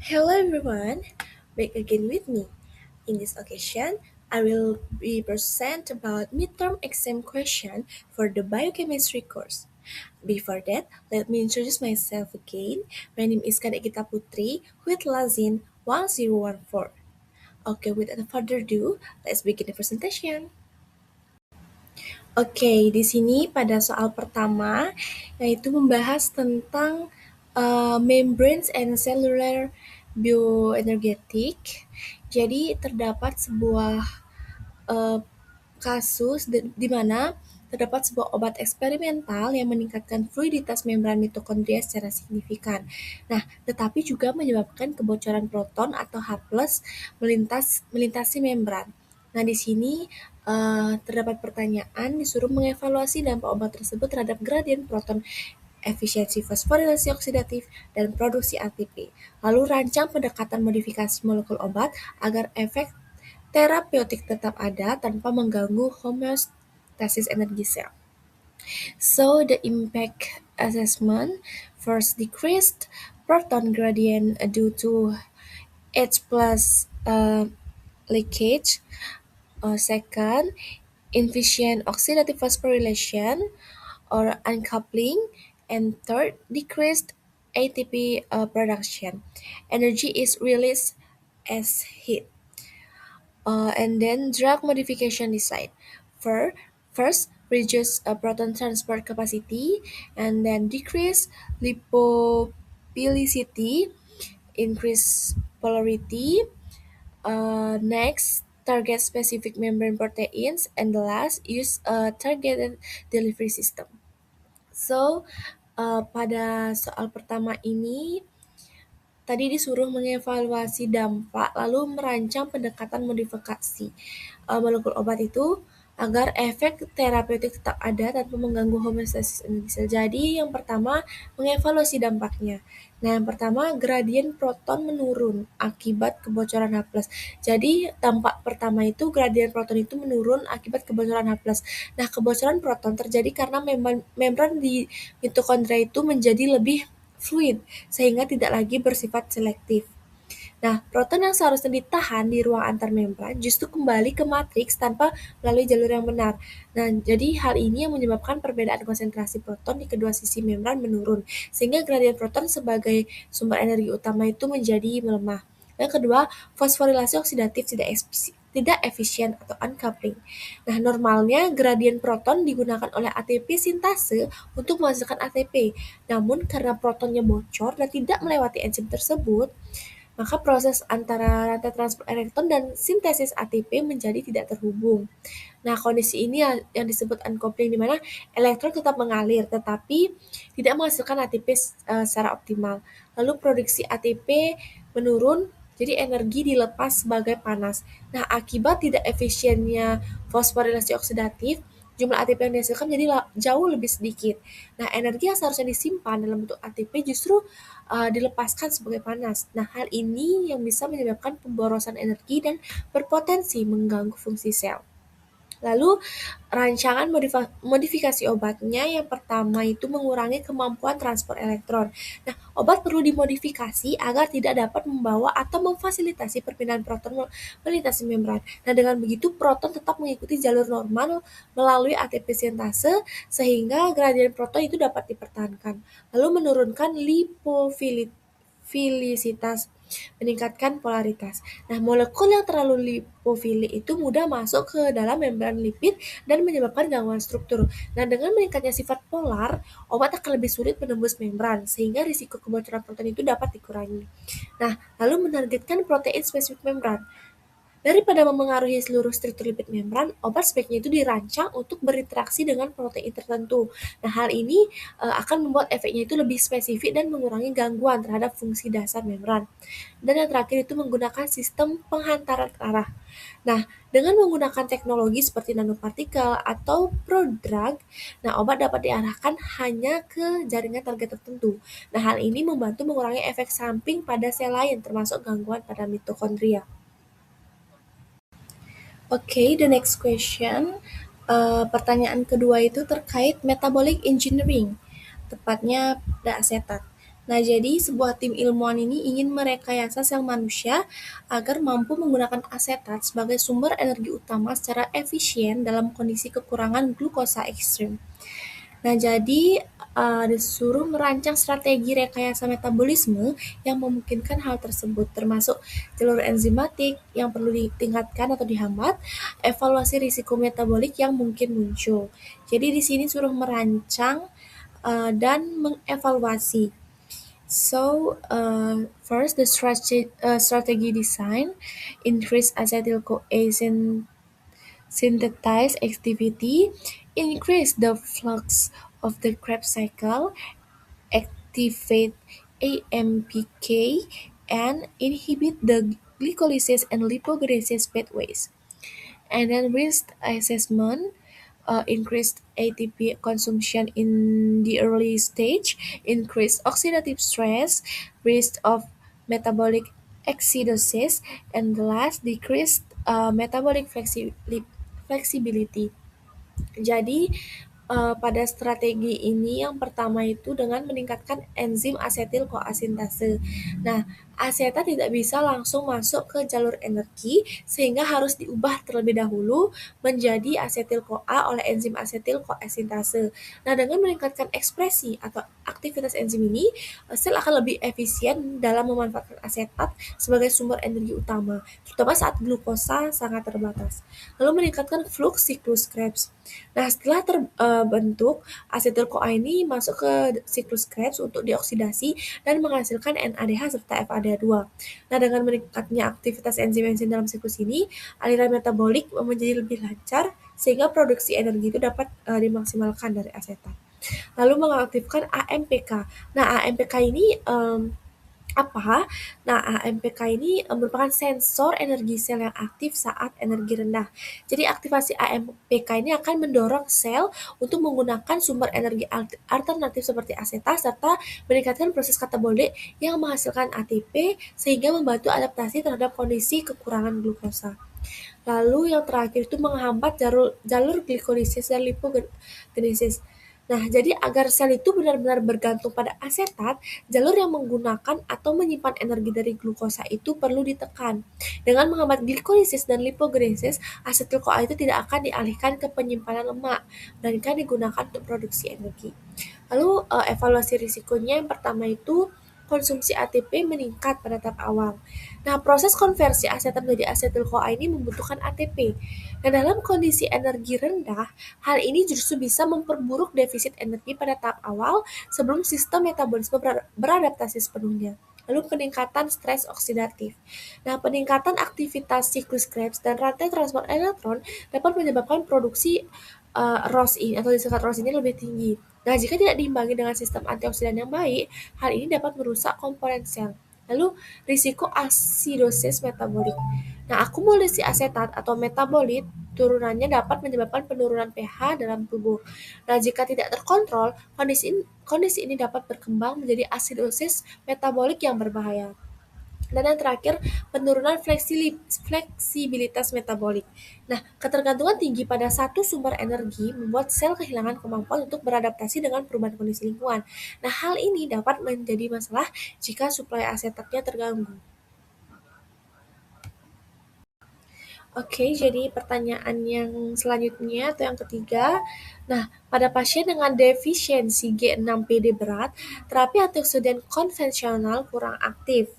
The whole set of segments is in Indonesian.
Hello everyone, back again with me. In this occasion, I will be present about midterm exam question for the biochemistry course. Before that, let me introduce myself again. My name is Kadek Gita Putri with Lazin 1014. Okay, without further ado, let's begin the presentation. Oke, di sini pada soal pertama yaitu membahas tentang membranes and cellular bioenergetic. Jadi terdapat sebuah eh, kasus di mana terdapat sebuah obat eksperimental yang meningkatkan fluiditas membran mitokondria secara signifikan. Nah, tetapi juga menyebabkan kebocoran proton atau H+ melintasi membran. Nah, di sini terdapat pertanyaan disuruh mengevaluasi dampak obat tersebut terhadap gradien proton, efisiensi fosforilasi oksidatif, dan produksi ATP. Lalu rancang pendekatan modifikasi molekul obat agar efek terapeutik tetap ada tanpa mengganggu homeostasis energi sel. So the impact assessment: first, decreased proton gradient due to H+ leakage. Second, inefficient oxidative phosphorylation or uncoupling. And third, decreased ATP production. Energy is released as heat. And then drug modification design. For first, reduce proton transport capacity, and then decrease lipophilicity, increase polarity. Next, target specific membrane proteins, and the last, use a targeted delivery system. So, pada soal pertama ini tadi disuruh mengevaluasi dampak lalu merancang pendekatan modifikasi molekul obat itu agar efek terapeutik tetap ada tanpa mengganggu homeostasis energi sel. Jadi yang pertama mengevaluasi dampaknya. Nah, yang pertama gradien proton menurun akibat kebocoran H+. Jadi dampak pertama itu gradien proton itu menurun akibat kebocoran H+. Nah, kebocoran proton terjadi karena membran di mitokondria itu menjadi lebih fluid sehingga tidak lagi bersifat selektif. Nah, proton yang seharusnya ditahan di ruang antar membran justru kembali ke matriks tanpa melalui jalur yang benar. Nah, jadi hal ini yang menyebabkan perbedaan konsentrasi proton di kedua sisi membran menurun, sehingga gradien proton sebagai sumber energi utama itu menjadi melemah. Yang kedua, fosforilasi oksidatif tidak efisien atau uncoupling. Nah, normalnya gradien proton digunakan oleh ATP sintase untuk menghasilkan ATP. Namun karena protonnya bocor dan tidak melewati enzim tersebut, maka proses antara rantai transport elektron dan sintesis ATP menjadi tidak terhubung. Nah, kondisi ini yang disebut uncoupling, di mana elektron tetap mengalir tetapi tidak menghasilkan ATP secara optimal. Lalu produksi ATP menurun, jadi energi dilepas sebagai panas. Nah, akibat tidak efisiennya fosforilasi oksidatif, jumlah ATP yang dihasilkan menjadi jauh lebih sedikit. Nah, energi yang seharusnya disimpan dalam bentuk ATP justru dilepaskan sebagai panas. Nah, hal ini yang bisa menyebabkan pemborosan energi dan berpotensi mengganggu fungsi sel. Lalu, rancangan modifikasi obatnya yang pertama itu mengurangi kemampuan transport elektron. Nah, obat perlu dimodifikasi agar tidak dapat membawa atau memfasilitasi perpindahan proton melintasi membran. Nah, dengan begitu proton tetap mengikuti jalur normal melalui ATP sintase sehingga gradien proton itu dapat dipertahankan. Lalu menurunkan lipofilisitas, meningkatkan polaritas. Nah, molekul yang terlalu lipofilik itu mudah masuk ke dalam membran lipid dan menyebabkan gangguan struktur. Nah, dengan meningkatnya sifat polar, obat akan lebih sulit menembus membran, sehingga risiko kebocoran protein itu dapat dikurangi. Nah, lalu menargetkan protein spesifik membran. Daripada memengaruhi seluruh struktur lipid membran, obat sebaiknya itu dirancang untuk berinteraksi dengan protein tertentu. Nah, hal ini akan membuat efeknya itu lebih spesifik dan mengurangi gangguan terhadap fungsi dasar membran. Dan yang terakhir itu menggunakan sistem penghantaran arah. Nah, dengan menggunakan teknologi seperti nanopartikel atau prodrug, nah obat dapat diarahkan hanya ke jaringan target tertentu. Nah, hal ini membantu mengurangi efek samping pada sel lain termasuk gangguan pada mitokondria. Oke, the next question. Pertanyaan kedua itu terkait metabolic engineering, tepatnya pada asetat. Nah, jadi sebuah tim ilmuwan ini ingin merekayasa sel manusia agar mampu menggunakan asetat sebagai sumber energi utama secara efisien dalam kondisi kekurangan glukosa ekstrim. Nah, jadi disuruh merancang strategi rekayasa metabolisme yang memungkinkan hal tersebut, termasuk jalur enzimatik yang perlu ditingkatkan atau dihambat, evaluasi risiko metabolik yang mungkin muncul. Jadi di sini suruh merancang dan mengevaluasi. So, first, the strategy design, increase acetyl-CoA synthetize activity, increase the flux of the Krebs cycle, activate AMPK, and inhibit the glycolysis and lipogenesis pathways. And then risk assessment, increased ATP consumption in the early stage, increased oxidative stress, risk of metabolic acidosis, and the last decreased metabolic flexibility. Jadi, pada strategi ini yang pertama itu dengan meningkatkan enzim asetil koasintase. Nah, asetat tidak bisa langsung masuk ke jalur energi sehingga harus diubah terlebih dahulu menjadi asetil CoA oleh enzim asetil koasintase. Nah, dengan meningkatkan ekspresi atau aktivitas enzim ini, sel akan lebih efisien dalam memanfaatkan asetat sebagai sumber energi utama, terutama saat glukosa sangat terbatas. Lalu meningkatkan flux siklus Krebs. Nah, setelah terbentuk, asetil-CoA ini masuk ke siklus Krebs untuk dioksidasi dan menghasilkan NADH serta FADH2. Nah, dengan meningkatnya aktivitas enzim-enzim dalam siklus ini, aliran metabolik menjadi lebih lancar sehingga produksi energi itu dapat dimaksimalkan dari asetat. Lalu mengaktifkan AMPK. Nah, AMPK ini apa? Nah, AMPK ini merupakan sensor energi sel yang aktif saat energi rendah. Jadi aktivasi AMPK ini akan mendorong sel untuk menggunakan sumber energi alternatif seperti asetat serta meningkatkan proses katabolik yang menghasilkan ATP sehingga membantu adaptasi terhadap kondisi kekurangan glukosa. Lalu yang terakhir itu menghambat jalur glikolisis dan lipogenesis. Nah, jadi agar sel itu benar-benar bergantung pada asetat, jalur yang menggunakan atau menyimpan energi dari glukosa itu perlu ditekan. Dengan menghambat glikolisis dan lipogenesis, asetil-CoA itu tidak akan dialihkan ke penyimpanan lemak, melainkan digunakan untuk produksi energi. Lalu evaluasi risikonya yang pertama itu konsumsi ATP meningkat pada tahap awal. Nah, proses konversi asetat menjadi asetil-CoA ini membutuhkan ATP. Nah, dalam kondisi energi rendah, hal ini justru bisa memperburuk defisit energi pada tahap awal sebelum sistem metabolisme beradaptasi sepenuhnya. Lalu peningkatan stres oksidatif. Nah, peningkatan aktivitas siklus Krebs dan rantai transport elektron dapat menyebabkan produksi ROS ini atau disingkat ROS ini lebih tinggi. Nah, jika tidak diimbangi dengan sistem antioksidan yang baik, hal ini dapat merusak komponen sel. Lalu, risiko asidosis metabolik. Nah, akumulasi asetat atau metabolit turunannya dapat menyebabkan penurunan pH dalam tubuh. Nah, jika tidak terkontrol, kondisi ini dapat berkembang menjadi asidosis metabolik yang berbahaya. Dan yang terakhir, penurunan fleksibilitas metabolik. Nah, ketergantungan tinggi pada satu sumber energi membuat sel kehilangan kemampuan untuk beradaptasi dengan perubahan kondisi lingkungan. Nah, hal ini dapat menjadi masalah jika suplai asetatnya terganggu. Oke, jadi pertanyaan yang selanjutnya atau yang ketiga. Nah, pada pasien dengan defisiensi G6PD berat, terapi antioksidan konvensional kurang aktif.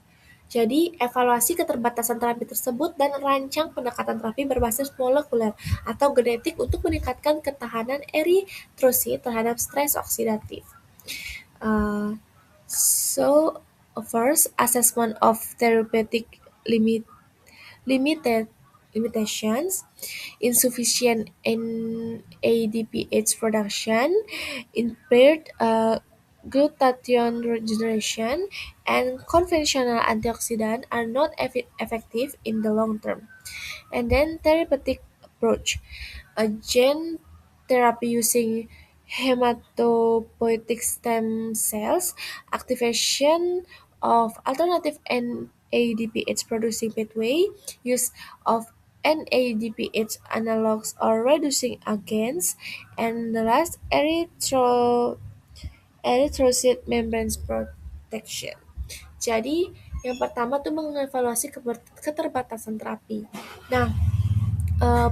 Jadi, evaluasi keterbatasan terapi tersebut dan rancang pendekatan terapi berbasis molekuler atau genetik untuk meningkatkan ketahanan eritrosit terhadap stres oksidatif. Uh, so, first, assessment of therapeutic limited limitations, insufficient NADPH production, impaired glutathione regeneration, and conventional antioxidants are not effective in the long term. And then therapeutic approach, a gene therapy using hematopoietic stem cells, activation of alternative NADPH producing pathway, use of NADPH analogs or reducing agents, and the last erythrocyte membrane protection. protection. Jadi, yang pertama tuh mengevaluasi keterbatasan terapi. Nah,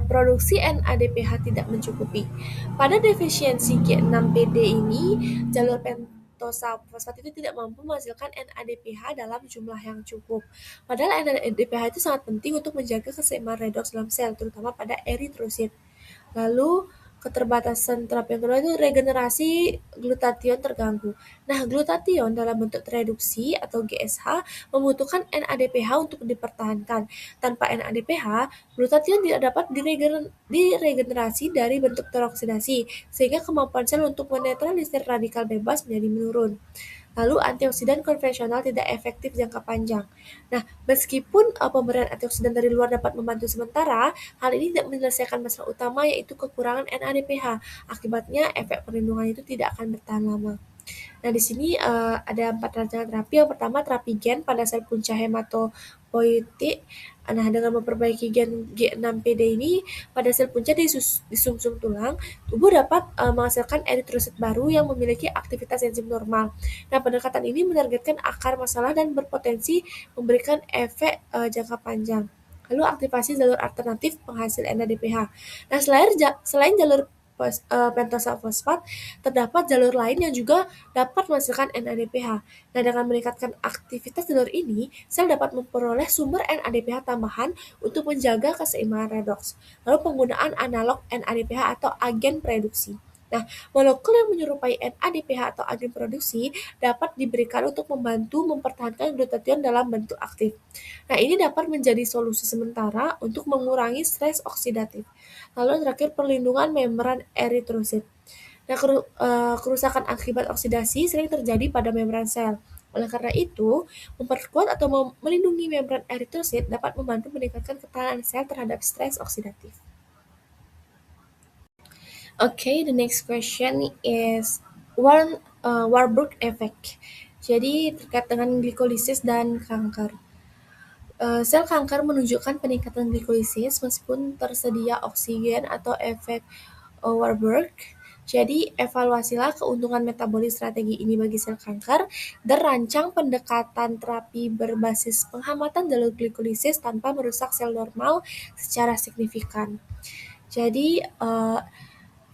produksi NADPH tidak mencukupi. Pada defisiensi G6PD ini, jalur pentosa fosfat itu tidak mampu menghasilkan NADPH dalam jumlah yang cukup. Padahal NADPH itu sangat penting untuk menjaga keseimbangan redoks dalam sel, terutama pada eritrosit. Lalu keterbatasan terapi yang kedua itu regenerasi glutathione terganggu. Nah, glutathione dalam bentuk reduksi atau GSH membutuhkan NADPH untuk dipertahankan. Tanpa NADPH, glutathione tidak dapat diregenerasi dari bentuk teroksidasi, sehingga kemampuan sel untuk menetralisir radikal bebas menjadi menurun. Lalu antioksidan konvensional tidak efektif jangka panjang. Nah, meskipun pemberian antioksidan dari luar dapat membantu sementara, hal ini tidak menyelesaikan masalah utama yaitu kekurangan NADPH. Akibatnya efek perlindungan itu tidak akan bertahan lama. Nah, di sini ada 4 rancangan terapi. Yang pertama, terapi gen pada sel punca hematopoietik. Nah, dengan memperbaiki gen G6PD ini pada sel punca di sumsum tulang, tubuh dapat menghasilkan eritrosit baru yang memiliki aktivitas enzim normal. Nah, pendekatan ini menargetkan akar masalah dan berpotensi memberikan efek jangka panjang. Lalu aktivasi jalur alternatif penghasil NADPH. Nah, selain jalur pentosa fosfat, terdapat jalur lain yang juga dapat menghasilkan NADPH. Nah, dengan meningkatkan aktivitas jalur ini, sel dapat memperoleh sumber NADPH tambahan untuk menjaga keseimbangan redoks. Lalu penggunaan analog NADPH atau agen produksi. Nah, molekul yang menyerupai NADPH atau agen produksi dapat diberikan untuk membantu mempertahankan glutathione dalam bentuk aktif. Nah, ini dapat menjadi solusi sementara untuk mengurangi stres oksidatif. Lalu terakhir perlindungan membran eritrosit. Nah, kerusakan akibat oksidasi sering terjadi pada membran sel. Oleh karena itu, memperkuat atau melindungi membran eritrosit dapat membantu meningkatkan ketahanan sel terhadap stres oksidatif. Okay, the next question is Warburg effect. Jadi terkait dengan glikolisis dan kanker. Sel kanker menunjukkan peningkatan glikolisis meskipun tersedia oksigen atau efek Warburg. Jadi, evaluasilah keuntungan metabolis strategi ini bagi sel kanker dan rancang pendekatan terapi berbasis penghematan jalur glikolisis tanpa merusak sel normal secara signifikan. Jadi,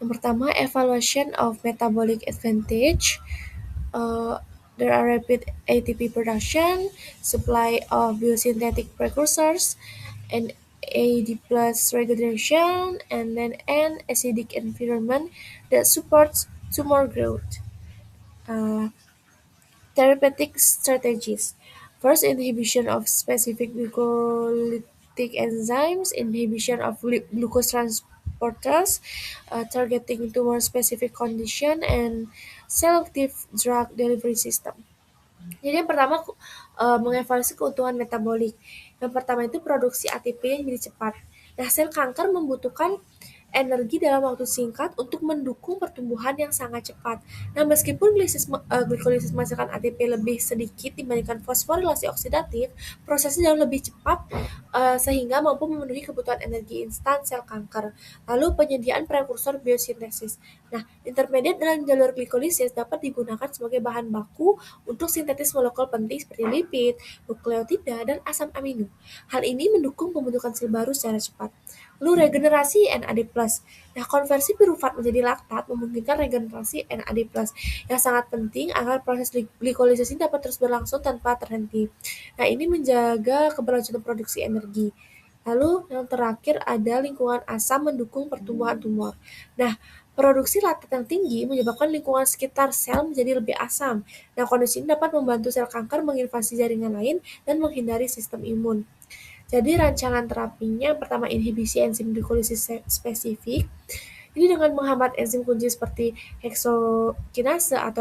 yang pertama, evaluation of metabolic advantage. There are rapid ATP production, supply of biosynthetic precursors, and AD plus regeneration, and then an acidic environment that supports tumor growth. Therapeutic strategies. First, inhibition of specific glycolytic enzymes, inhibition of glucose transporters, targeting tumor-specific condition, and selective drug delivery system. Jadi yang pertama mengevaluasi keuntungan metabolik. Yang pertama itu produksi ATP yang jadi cepat. Nah, sel kanker membutuhkan energi dalam waktu singkat untuk mendukung pertumbuhan yang sangat cepat. Nah, meskipun glikolisis menghasilkan ATP lebih sedikit dibandingkan fosforilasi oksidatif, prosesnya jauh lebih cepat sehingga mampu memenuhi kebutuhan energi instan sel kanker. Lalu penyediaan prekursor biosintesis. Nah, intermediat dalam jalur glikolisis dapat digunakan sebagai bahan baku untuk sintetis molekul penting seperti lipid, nukleotida, dan asam amino. Hal ini mendukung pembentukan sel baru secara cepat. Lalu regenerasi NAD+. Nah, konversi pirufat menjadi laktat memungkinkan regenerasi NAD+, yang sangat penting agar proses glikolisis ini dapat terus berlangsung tanpa terhenti. Nah, ini menjaga keberlanjutan produksi energi. Lalu yang terakhir ada lingkungan asam mendukung pertumbuhan tumor. Nah, produksi laktat yang tinggi menyebabkan lingkungan sekitar sel menjadi lebih asam. Nah, kondisi ini dapat membantu sel kanker menginvasi jaringan lain dan menghindari sistem imun. Jadi rancangan terapinya pertama inhibisi enzim glikolisis spesifik. Ini dengan menghambat enzim kunci seperti heksokinase atau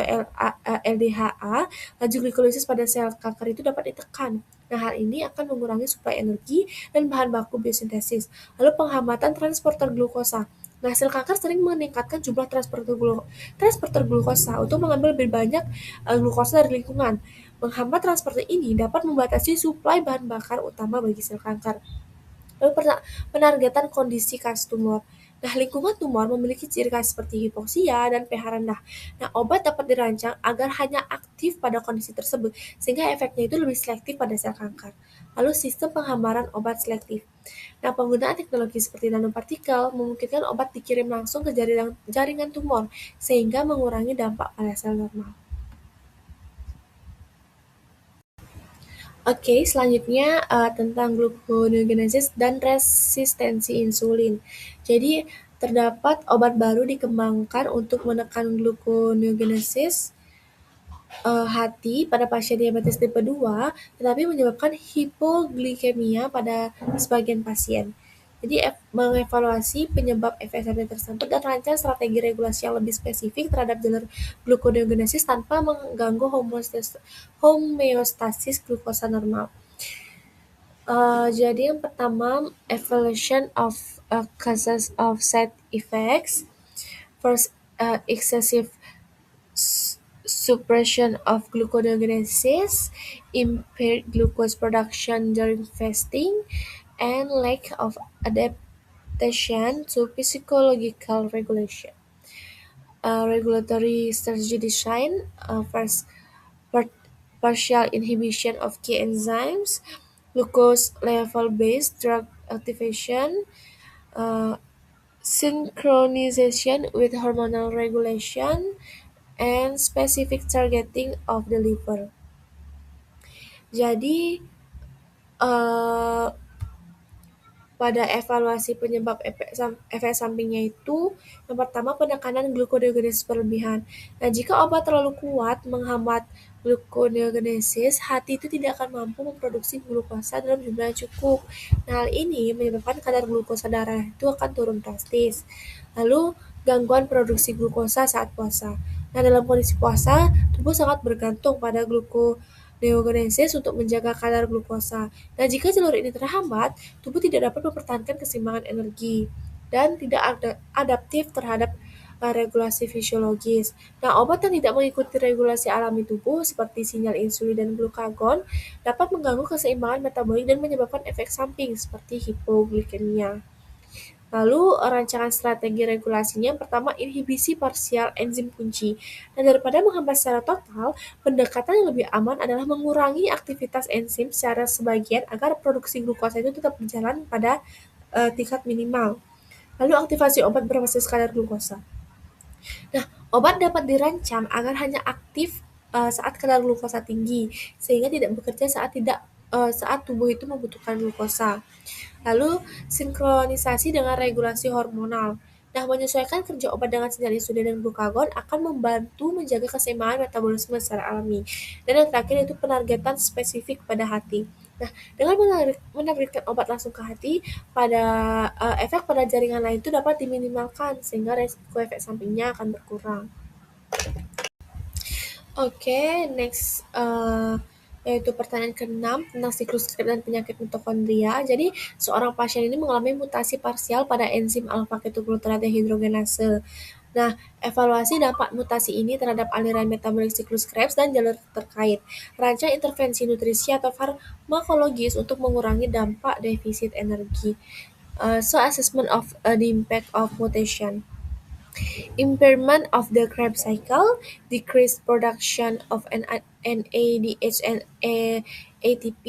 LDHA, laju glikolisis pada sel kanker itu dapat ditekan. Nah, hal ini akan mengurangi suplai energi dan bahan baku biosintesis. Lalu penghambatan transporter glukosa. Nah, sel kanker sering meningkatkan jumlah transporter glukosa untuk mengambil lebih banyak glukosa dari lingkungan. Menghambat transporter ini dapat membatasi suplai bahan bakar utama bagi sel kanker. Lalu penargetan kondisi khas tumor. Nah, lingkungan tumor memiliki ciri khas seperti hipoksia dan pH rendah. Nah, obat dapat dirancang agar hanya aktif pada kondisi tersebut, sehingga efeknya itu lebih selektif pada sel kanker. Lalu, sistem penghambaran obat selektif. Nah, penggunaan teknologi seperti nanopartikel memungkinkan obat dikirim langsung ke jaringan tumor, sehingga mengurangi dampak pada sel normal. Oke, selanjutnya tentang gluconeogenesis dan resistensi insulin. Jadi, terdapat obat baru dikembangkan untuk menekan gluconeogenesis hati pada pasien diabetes tipe 2, tetapi menyebabkan hipoglikemia pada sebagian pasien. Jadi, mengevaluasi penyebab efek samping tersebut dan rancang strategi regulasi yang lebih spesifik terhadap jalur gluconeogenesis tanpa mengganggu homeostasis glukosa normal. Jadi yang pertama, evaluation of causes of side effects. First, excessive suppression of gluconeogenesis, impaired glucose production during fasting, and lack of adaptation to physiological regulation. Regulatory strategy design. First, par- partial inhibition of key enzymes, glucose level-based drug activation, uh, synchronization with hormonal regulation, and specific targeting of the liver. Jadi, uh, pada evaluasi penyebab efek sampingnya itu, yang pertama penekanan gluconeogenesis berlebihan. Nah, jika obat terlalu kuat menghambat gluconeogenesis, hati itu tidak akan mampu memproduksi glukosa dalam jumlah yang cukup. Nah, hal ini menyebabkan kadar glukosa darah itu akan turun drastis. Lalu, gangguan produksi glukosa saat puasa. Nah, dalam kondisi puasa, tubuh sangat bergantung pada gluconeogenesis untuk menjaga kadar glukosa. Nah, jika jalur ini terhambat, tubuh tidak dapat mempertahankan keseimbangan energi dan tidak adaptif terhadap regulasi fisiologis. Nah, obat yang tidak mengikuti regulasi alami tubuh seperti sinyal insulin dan glukagon dapat mengganggu keseimbangan metabolik dan menyebabkan efek samping seperti hipoglikemia. Lalu, rancangan strategi regulasinya yang pertama inhibisi parsial enzim kunci. Dan daripada menghambat secara total, pendekatan yang lebih aman adalah mengurangi aktivitas enzim secara sebagian agar produksi glukosa itu tetap berjalan pada tingkat minimal. Lalu aktivasi obat berbasis kadar glukosa. Nah, obat dapat dirancang agar hanya aktif saat kadar glukosa tinggi, sehingga tidak bekerja saat tubuh itu membutuhkan glukosa. Lalu, sinkronisasi dengan regulasi hormonal. Nah, menyesuaikan kerja obat dengan sinyal insulin dan glukagon akan membantu menjaga keseimbangan metabolisme secara alami. Dan yang terakhir itu penargetan spesifik pada hati. Nah, dengan menargetkan obat langsung ke hati, efek pada jaringan lain itu dapat diminimalkan sehingga resiko efek sampingnya akan berkurang. Oke, next yaitu pertanyaan ke-6 tentang siklus Krebs dan penyakit mitokondria. Jadi, seorang pasien ini mengalami mutasi parsial pada enzim alfa-ketoglutarate dehidrogenase. Nah, evaluasi dampak mutasi ini terhadap aliran metabolik siklus Krebs dan jalur terkait. Rancang intervensi nutrisi atau farmakologis untuk mengurangi dampak defisit energi. Assessment of the impact of mutation. Impairment of the Krebs cycle, decreased production of NADH and ATP,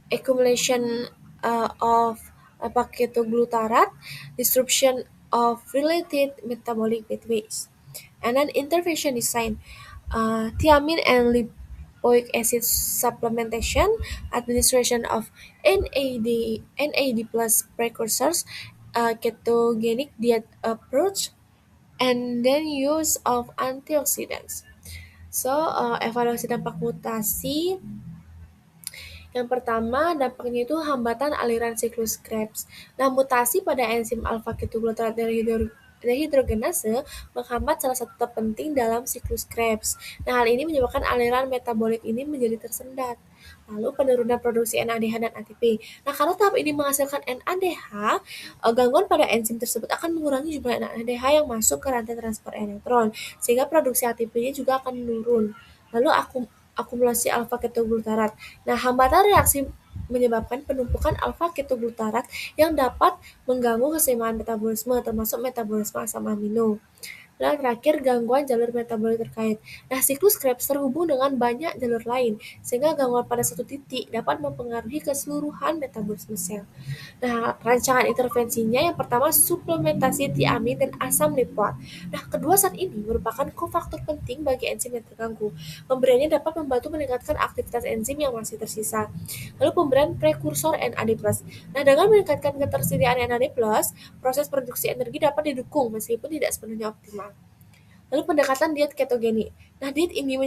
accumulation of alpha-ketoglutarate, disruption of related metabolic pathways. And then intervention design, thiamine and lipoic acid supplementation, administration of NAD plus precursors, ketogenic diet approach, and then use of antioxidants. So, evaluasi dampak mutasi. Yang pertama, dampaknya itu hambatan aliran siklus Krebs. Nah, mutasi pada enzim alfa-ketoglutarate dehidrogenase menghambat salah satu tahap penting dalam siklus Krebs. Nah, hal ini menyebabkan aliran metabolik ini menjadi tersendat. Lalu penurunan produksi NADH dan ATP. Nah, kalau tahap ini menghasilkan NADH, gangguan pada enzim tersebut akan mengurangi jumlah NADH yang masuk ke rantai transport elektron, sehingga produksi ATP-nya juga akan menurun. Lalu akumulasi alfa-ketoglutarate. Nah, hambatan reaksi menyebabkan penumpukan alfa ketoglutarat yang dapat mengganggu keseimbangan metabolisme, termasuk metabolisme asam amino. Dan terakhir, gangguan jalur metabolik terkait. Nah, siklus Krebs terhubung dengan banyak jalur lain, sehingga gangguan pada satu titik dapat mempengaruhi keseluruhan metabolisme sel. Nah, rancangan intervensinya yang pertama suplementasi tiamin dan asam lipoat. Nah, kedua zat ini merupakan kofaktor penting bagi enzim yang terganggu. Pemberiannya dapat membantu meningkatkan aktivitas enzim yang masih tersisa. Lalu pemberian prekursor NAD+. Nah, dengan meningkatkan ketersediaan NAD+, proses produksi energi dapat didukung meskipun tidak sepenuhnya optimal. Lalu pendekatan diet ketogenik. Nah, diet ini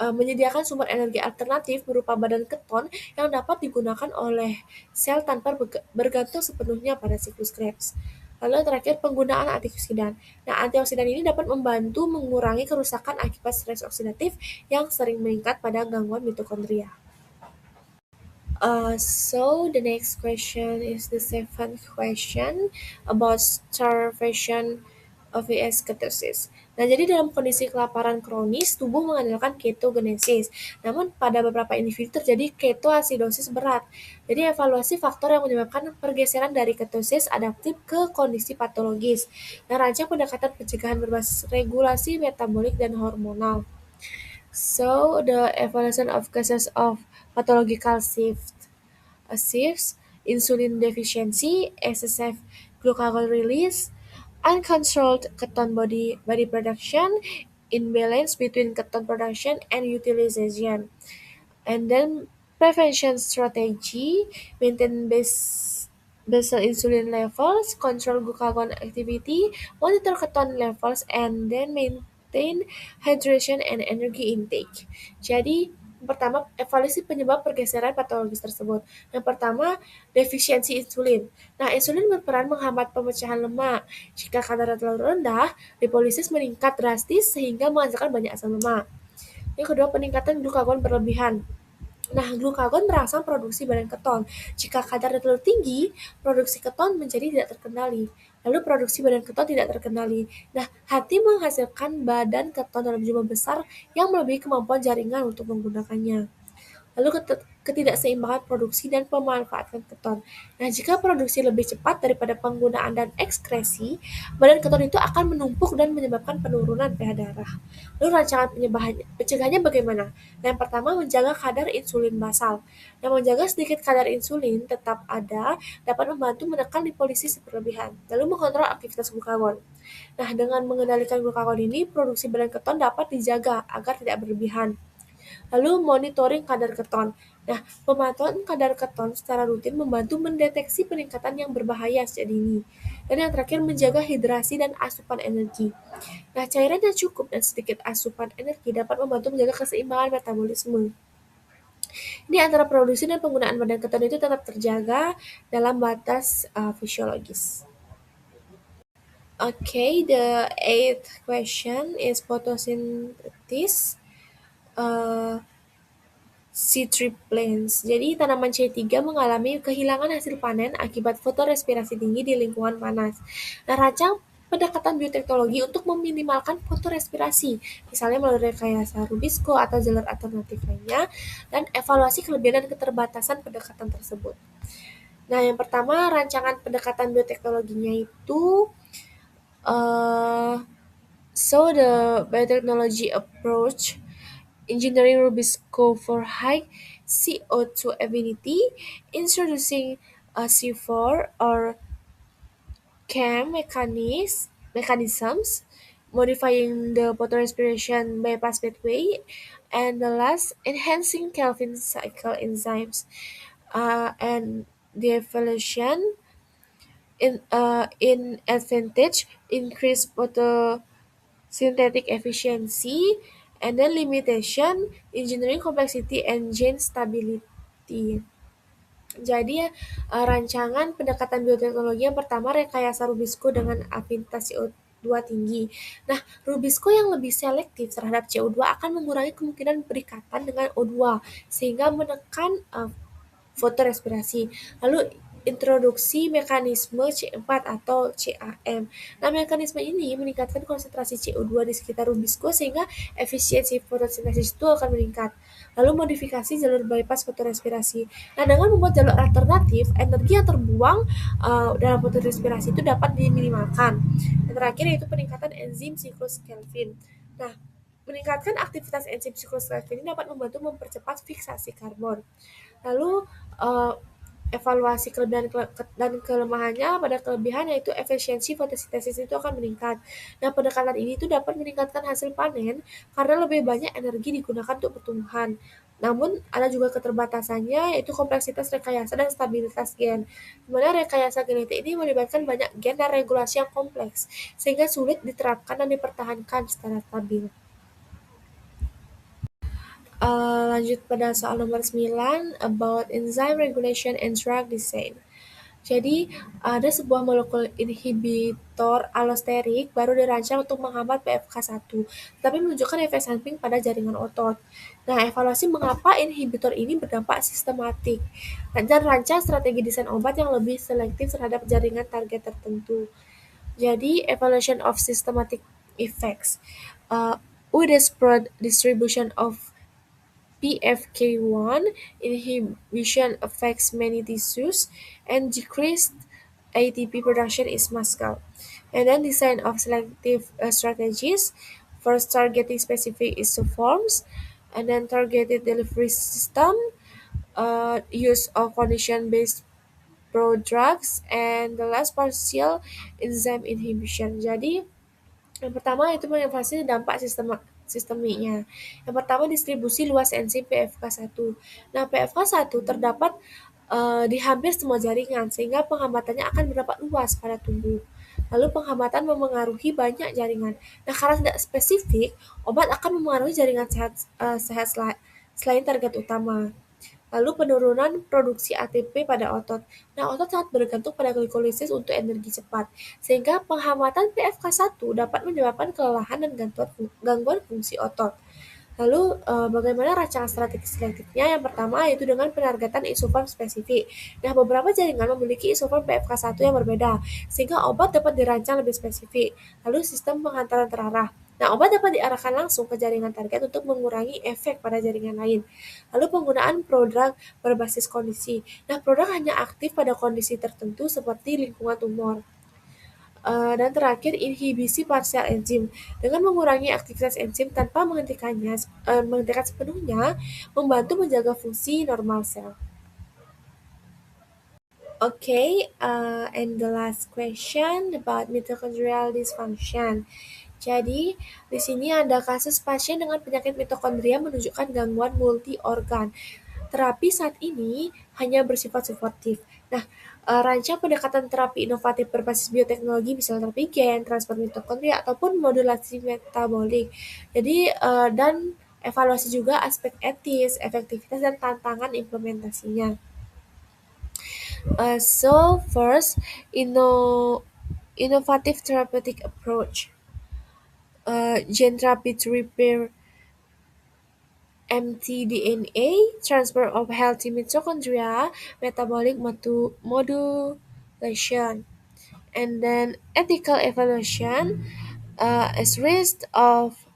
menyediakan sumber energi alternatif berupa badan keton yang dapat digunakan oleh sel tanpa bergantung sepenuhnya pada siklus Krebs. Lalu terakhir, penggunaan antioksidan. Nah, antioksidan ini dapat membantu mengurangi kerusakan akibat stres oksidatif yang sering meningkat pada gangguan mitokondria. So the next question is the seventh question about starvation vs ketosis. Nah, jadi dalam kondisi kelaparan kronis, tubuh mengandalkan ketogenesis. Namun pada beberapa individu terjadi ketoasidosis berat. Jadi evaluasi faktor yang menyebabkan pergeseran dari ketosis adaptif ke kondisi patologis. Nah, rancang pendekatan pencegahan berbasis regulasi metabolik dan hormonal. So the evaluation of cases of pathological shifts, insulin deficiency, excessive glucagon release, uncontrolled ketone body production, imbalance between ketone production and utilization. And then prevention strategy, maintain basal insulin levels, control glucagon activity, monitor ketone levels, and then maintain hydration and energy intake. Jadi, pertama, evaluasi penyebab pergeseran patologis tersebut. Yang pertama, defisiensi insulin. Nah, insulin berperan menghambat pemecahan lemak. Jika kadar terlalu rendah, lipolisis meningkat drastis sehingga menghasilkan banyak asam lemak. Yang kedua, peningkatan glukagon berlebihan. Nah, glukagon merangsang produksi badan keton. Jika kadarnya terlalu tinggi, produksi keton menjadi tidak terkendali. Lalu produksi badan keton tidak terkendali. Nah, hati menghasilkan badan keton dalam jumlah besar yang melebihi kemampuan jaringan untuk menggunakannya. Lalu ketidakseimbangan produksi dan pemanfaatan keton. Nah, jika produksi lebih cepat daripada penggunaan dan ekskresi, badan keton itu akan menumpuk dan menyebabkan penurunan pH darah. Lalu rancangan pencegahannya bagaimana? Nah, yang pertama, menjaga kadar insulin basal. Yang menjaga sedikit kadar insulin tetap ada dapat membantu menekan lipolisis berlebihan, lalu mengontrol aktivitas glukagon. Nah, dengan mengendalikan glukagon ini, produksi badan keton dapat dijaga agar tidak berlebihan. Lalu monitoring kadar keton. Nah, pemantauan kadar keton secara rutin membantu mendeteksi peningkatan yang berbahaya sejak dini. Dan yang terakhir, menjaga hidrasi dan asupan energi. Nah, cairan yang cukup dan sedikit asupan energi dapat membantu menjaga keseimbangan metabolisme. Ini antara produksi dan penggunaan badan keton itu tetap terjaga dalam batas fisiologis. Okay, the eighth question is photosynthesis. C-triplans. Jadi tanaman C3 mengalami kehilangan hasil panen akibat fotorespirasi tinggi di lingkungan panas. Nah, rancang pendekatan bioteknologi untuk meminimalkan fotorespirasi, misalnya melalui rekayasa Rubisco atau jalur alternatif lainnya, dan evaluasi kelebihan dan keterbatasan pendekatan tersebut. Nah, yang pertama, rancangan pendekatan bioteknologinya itu the biotechnology approach engineering Rubisco for high CO2 affinity, introducing a C4 or CAM mechanisms, modifying the photorespiration bypass pathway, and the last, enhancing Calvin cycle enzymes. And the evaluation in advantage, increase photosynthetic efficiency, and then limitation, engineering complexity and gene stability. Jadi rancangan pendekatan bioteknologi yang pertama, rekayasa Rubisco dengan afinitas CO2 tinggi. Nah, Rubisco yang lebih selektif terhadap CO2 akan mengurangi kemungkinan berikatan dengan O2 sehingga menekan fotorespirasi. Lalu introduksi mekanisme C4 atau CAM. Nah, mekanisme ini meningkatkan konsentrasi CO2 di sekitar Rubisco sehingga efisiensi fotosintesis itu akan meningkat. lalu modifikasi jalur bypass fotorespirasi. Nah, dengan membuat jalur alternatif, energi yang terbuang dalam fotorespirasi itu dapat diminimalkan. Dan terakhir yaitu peningkatan enzim siklus Kelvin. Nah, meningkatkan aktivitas enzim siklus Kelvin ini dapat membantu mempercepat fiksasi karbon. Lalu uh, evaluasi kelebihan dan kelemahannya. Pada kelebihan yaitu efisiensi fotosintesis itu akan meningkat. Nah, pendekatan ini itu dapat meningkatkan hasil panen karena lebih banyak energi digunakan untuk pertumbuhan. Namun ada juga keterbatasannya yaitu kompleksitas rekayasa dan stabilitas gen. Di mana rekayasa genetik ini melibatkan banyak gen dan regulasi yang kompleks sehingga sulit diterapkan dan dipertahankan secara stabil. Lanjut pada soal nomor 9 about enzyme regulation and drug design. Jadi, ada sebuah molekul inhibitor allosterik baru dirancang untuk menghambat PFK1, tapi menunjukkan efek samping pada jaringan otot. Nah, evaluasi mengapa inhibitor ini berdampak sistematik, dan rancang strategi desain obat yang lebih selektif terhadap jaringan target tertentu. Jadi, evaluation of systematic effects. Uh, with the spread distribution of PFK1 inhibition affects many tissues and decreased ATP production is muscle. And then design of selective strategies. First, targeting specific isoforms, and then targeted delivery system, use of condition-based prodrugs, and the last partial enzyme inhibition. Jadi, yang pertama itu mengevaluasi dampak sistemiknya. Yang pertama distribusi luas enzim PFK1. Nah, PFK1 terdapat di hampir semua jaringan sehingga penghambatannya akan berdampak luas pada tubuh. Lalu penghambatan memengaruhi banyak jaringan. Nah, karena tidak spesifik, obat akan memengaruhi jaringan sehat selain target utama. Lalu penurunan produksi ATP pada otot. Nah, otot sangat bergantung pada glikolisis untuk energi cepat, sehingga penghematan PFK1 dapat menyebabkan kelelahan dan gangguan fungsi otot. Lalu, bagaimana rancangan strategi selektifnya? Yang pertama yaitu dengan penargetan isoform spesifik. Nah, beberapa jaringan memiliki isoform PFK1 yang berbeda, sehingga obat dapat dirancang lebih spesifik. Lalu, sistem penghantaran terarah. Nah, obat dapat diarahkan langsung ke jaringan target untuk mengurangi efek pada jaringan lain. Lalu, penggunaan prodrug berbasis kondisi. Nah, prodrug hanya aktif pada kondisi tertentu seperti lingkungan tumor. Dan terakhir, inhibisi parsial enzim. Dengan mengurangi aktivitas enzim tanpa menghentikan sepenuhnya, membantu menjaga fungsi normal sel. Okay, and the last question about mitochondrial dysfunction. Jadi, di sini ada kasus pasien dengan penyakit mitokondria menunjukkan gangguan multi organ. Terapi saat ini hanya bersifat suportif. Nah, rancang pendekatan terapi inovatif berbasis bioteknologi, misalnya terapi gen, transfer mitokondria, ataupun modulasi metabolik. Jadi, dan evaluasi juga aspek etis, efektivitas, dan tantangan implementasinya. So first, innovative therapeutic approach. Gene therapy to repair mtDNA, transfer of healthy mitochondria, metabolic modulation, and then ethical evaluation, as risk of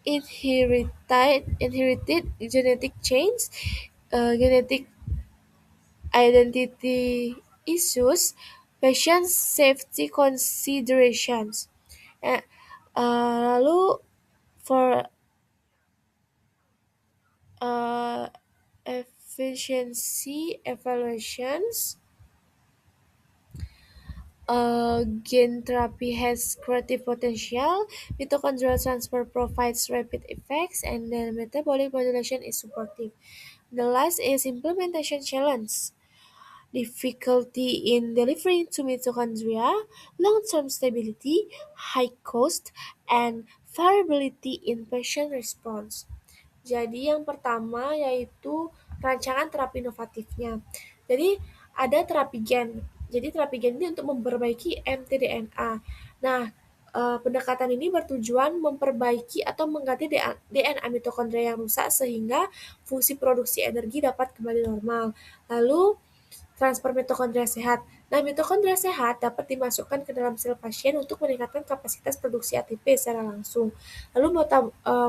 inherited genetic change, genetic identity issues, patient safety considerations. Eh, Lalu for uh, efficiency evaluations, gene therapy has curative potential, mitochondrial transfer provides rapid effects, and then metabolic modulation is supportive. The last is implementation challenge. Difficulty in delivering to mitochondria, long-term stability, high cost, and variability in patient response. Jadi yang pertama yaitu rancangan terapi inovatifnya. Jadi ada terapi gen. Jadi terapi gen ini untuk memperbaiki mtDNA. Nah, pendekatan ini bertujuan memperbaiki atau mengganti DNA mitokondria yang rusak sehingga fungsi produksi energi dapat kembali normal. Lalu transfer mitokondria sehat. Nah, mitokondria sehat dapat dimasukkan ke dalam sel pasien untuk meningkatkan kapasitas produksi ATP secara langsung. Lalu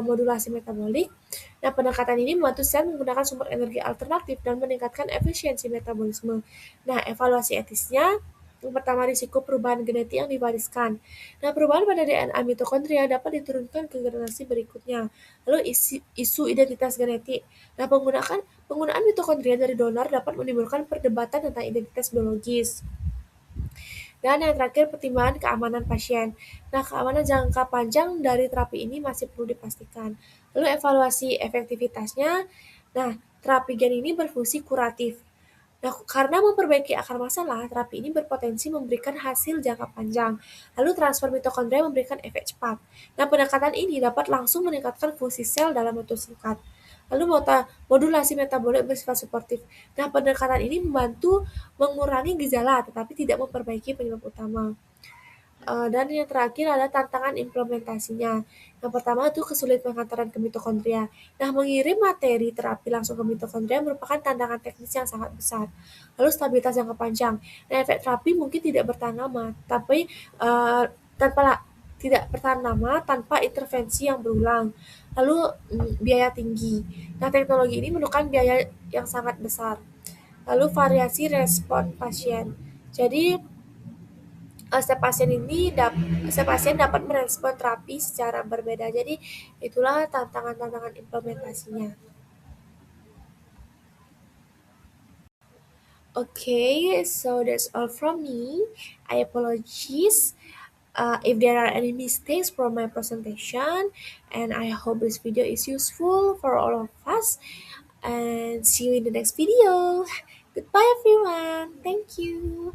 modulasi metabolik. Nah, pendekatan ini membantu sel menggunakan sumber energi alternatif dan meningkatkan efisiensi metabolisme. Nah, evaluasi etisnya, yang pertama, risiko perubahan genetik yang diwariskan. Nah, perubahan pada DNA mitokondria dapat diturunkan ke generasi berikutnya. Lalu isu identitas genetik. Nah, penggunaan mitokondria dari donor dapat menimbulkan perdebatan tentang identitas biologis. Dan yang terakhir, pertimbangan keamanan pasien. Nah, keamanan jangka panjang dari terapi ini masih perlu dipastikan. Lalu evaluasi efektivitasnya. Nah, terapi gen ini berfungsi kuratif. Nah, karena memperbaiki akar masalah, terapi ini berpotensi memberikan hasil jangka panjang. Lalu transfer mitokondria memberikan efek cepat. Nah, pendekatan ini dapat langsung meningkatkan fungsi sel dalam waktu singkat. Lalu modulasi metabolik bersifat suportif. Nah, pendekatan ini membantu mengurangi gejala tetapi tidak memperbaiki penyebab utama. Dan yang terakhir adalah tantangan implementasinya. Yang pertama itu kesulitan pengantaran ke mitokondria. Nah, mengirim materi terapi langsung ke mitokondria merupakan tantangan teknis yang sangat besar. Lalu stabilitas jangka panjang. Nah, efek terapi mungkin tidak bertahan lama, tapi tanpa tidak bertahan lama tanpa intervensi yang berulang. Lalu biaya tinggi. Nah, teknologi ini memerlukan biaya yang sangat besar. Lalu variasi respon pasien. Jadi setiap pasien dapat merespon terapi secara berbeda. Jadi itulah tantangan-tantangan implementasinya. Okay, so that's all from me. I apologize if there are any mistakes from my presentation, and I hope this video is useful for all of us. And see you in the next video. Goodbye, everyone. Thank you.